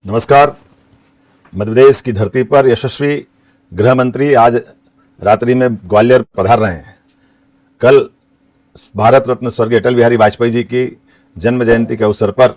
नमस्कार। मध्य प्रदेश की धरती पर यशस्वी गृह मंत्री आज रात्रि में ग्वालियर पधार रहे हैं। कल भारत रत्न स्वर्गीय अटल बिहारी वाजपेयी जी की जन्म जयंती के अवसर पर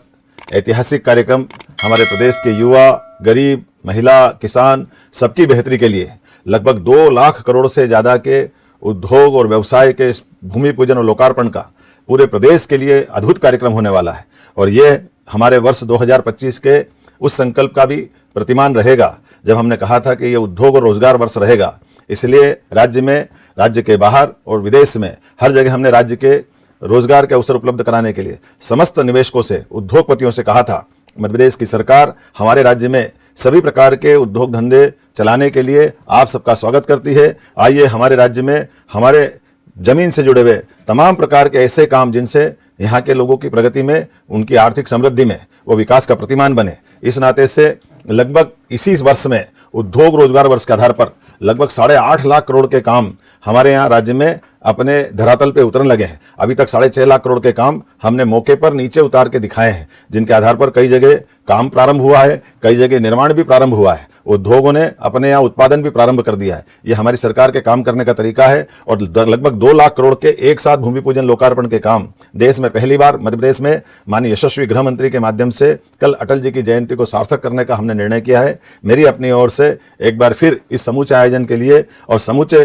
ऐतिहासिक कार्यक्रम हमारे प्रदेश के युवा, गरीब, महिला, किसान सबकी बेहतरी के लिए लगभग 2 लाख करोड़ से ज़्यादा के उद्योग और व्यवसाय के भूमि पूजन और लोकार्पण का पूरे प्रदेश के लिए अद्भुत कार्यक्रम होने वाला है। और ये हमारे वर्ष 2025 के उस संकल्प का भी प्रतिमान रहेगा जब हमने कहा था कि ये उद्योग और रोजगार वर्ष रहेगा। इसलिए राज्य में, राज्य के बाहर और विदेश में हर जगह हमने राज्य के रोजगार के अवसर उपलब्ध कराने के लिए समस्त निवेशकों से, उद्योगपतियों से कहा था। मध्य प्रदेश की सरकार हमारे राज्य में सभी प्रकार के उद्योग धंधे चलाने के लिए आप सबका स्वागत करती है। आइए हमारे राज्य में हमारे जमीन से जुड़े हुए तमाम प्रकार के ऐसे काम जिनसे यहाँ के लोगों की प्रगति में, उनकी आर्थिक समृद्धि में वो विकास का प्रतिमान बने। इस नाते से लगभग इसी वर्ष में उद्योग रोजगार वर्ष के आधार पर लगभग 8.5 लाख करोड़ के काम हमारे यहाँ राज्य में अपने धरातल पे उतरने लगे हैं। अभी तक 6.5 लाख करोड़ के काम हमने मौके पर नीचे उतार के दिखाए हैं, जिनके आधार पर कई जगह काम प्रारंभ हुआ है, कई जगह निर्माण भी प्रारंभ हुआ है, उद्योगों ने अपने यहाँ उत्पादन भी प्रारंभ कर दिया है। ये हमारी सरकार के काम करने का तरीका है। और लगभग 2 लाख करोड़ के एक साथ भूमि पूजन लोकार्पण के काम देश में पहली बार मध्य प्रदेश में माननीय यशस्वी गृह मंत्री के माध्यम से कल अटल जी की जयंती को सार्थक करने का हमने निर्णय किया है। मेरी अपनी ओर से एक बार फिर इस समूचे आयोजन के लिए और समूचे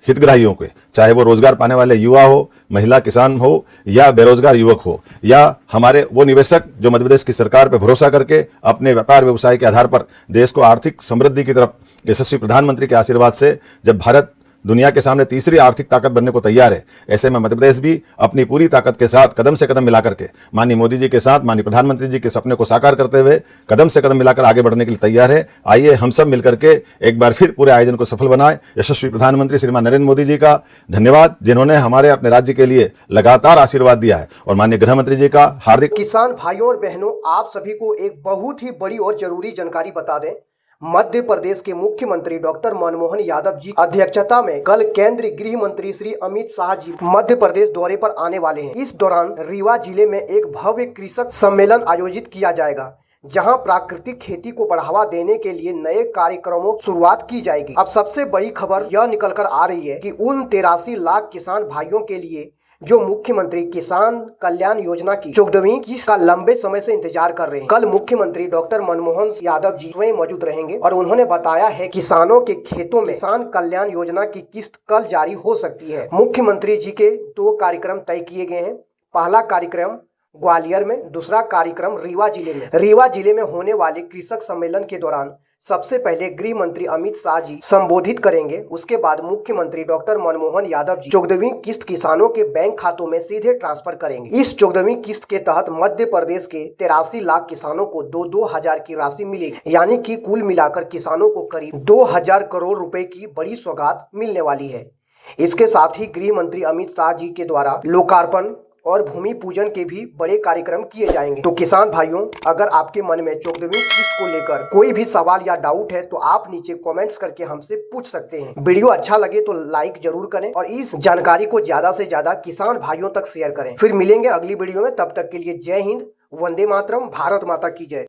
हितग्राहियों के, चाहे वो रोजगार पाने वाले युवा हो, महिला, किसान हो या बेरोजगार युवक हो, या हमारे वो निवेशक जो मध्य प्रदेश की सरकार पर भरोसा करके अपने व्यापार व्यवसाय के आधार पर देश को आर्थिक समृद्धि की तरफ यशस्वी प्रधानमंत्री के आशीर्वाद से जब भारत दुनिया के सामने तीसरी आर्थिक ताकत बनने को तैयार है, ऐसे में मध्य प्रदेश भी अपनी पूरी ताकत के साथ कदम से कदम मिलाकर के माननीय मोदी जी के साथ, माननीय प्रधानमंत्री जी के सपने को साकार करते हुए कदम से कदम मिलाकर आगे बढ़ने के लिए तैयार है। आइए हम सब मिलकर के एक बार फिर पूरे आयोजन को सफल बनाएं। यशस्वी प्रधानमंत्री श्रीमान नरेंद्र मोदी जी का धन्यवाद, जिन्होंने हमारे अपने राज्य के लिए लगातार आशीर्वाद दिया है, और माननीय गृह मंत्री जी का हार्दिक। किसान भाइयों और बहनों, आप सभी को एक बहुत ही बड़ी और जरूरी जानकारी बता दें। मध्य प्रदेश के मुख्यमंत्री डॉक्टर मनमोहन यादव जी अध्यक्षता में कल केंद्रीय गृह मंत्री श्री अमित शाह जी मध्य प्रदेश दौरे पर आने वाले हैं। इस दौरान रीवा जिले में एक भव्य कृषक सम्मेलन आयोजित किया जाएगा, जहां प्राकृतिक खेती को बढ़ावा देने के लिए नए कार्यक्रमों की शुरुआत की जाएगी। अब सबसे बड़ी खबर यह निकलकर आ रही है कि उन 83 लाख किसान भाइयों के लिए जो मुख्यमंत्री किसान कल्याण योजना की 14वीं किस्त का लंबे समय से इंतजार कर रहे हैं, कल मुख्यमंत्री डॉक्टर मनमोहन यादव जी स्वयं मौजूद रहेंगे और उन्होंने बताया है किसानों के खेतों में किसान कल्याण योजना की किस्त कल जारी हो सकती है। मुख्यमंत्री जी के 2 कार्यक्रम तय किए गए हैं। पहला कार्यक्रम ग्वालियर में, दूसरा कार्यक्रम रीवा जिले में। रीवा जिले में होने वाले कृषक सम्मेलन के दौरान सबसे पहले गृह मंत्री अमित शाह जी संबोधित करेंगे। उसके बाद मुख्यमंत्री डॉक्टर मनमोहन यादव जी 14वीं किस्त किसानों के बैंक खातों में सीधे ट्रांसफर करेंगे। इस 14वीं किस्त के तहत मध्य प्रदेश के 83 लाख किसानों को 2-2 हजार की राशि मिलेगी, यानी कि कुल मिलाकर किसानों को करीब 2000 करोड़ रुपए की बड़ी सौगात मिलने वाली है। इसके साथ ही गृह मंत्री अमित शाह जी के द्वारा लोकार्पण और भूमि पूजन के भी बड़े कार्यक्रम किए जाएंगे। तो किसान भाइयों, अगर आपके मन में 14वीं किस्त को लेकर कोई भी सवाल या डाउट है तो आप नीचे कमेंट्स करके हमसे पूछ सकते हैं। वीडियो अच्छा लगे तो लाइक जरूर करें और इस जानकारी को ज्यादा से ज्यादा किसान भाइयों तक शेयर करें। फिर मिलेंगे अगली वीडियो में, तब तक के लिए जय हिंद, वंदे मातरम, भारत माता की जय।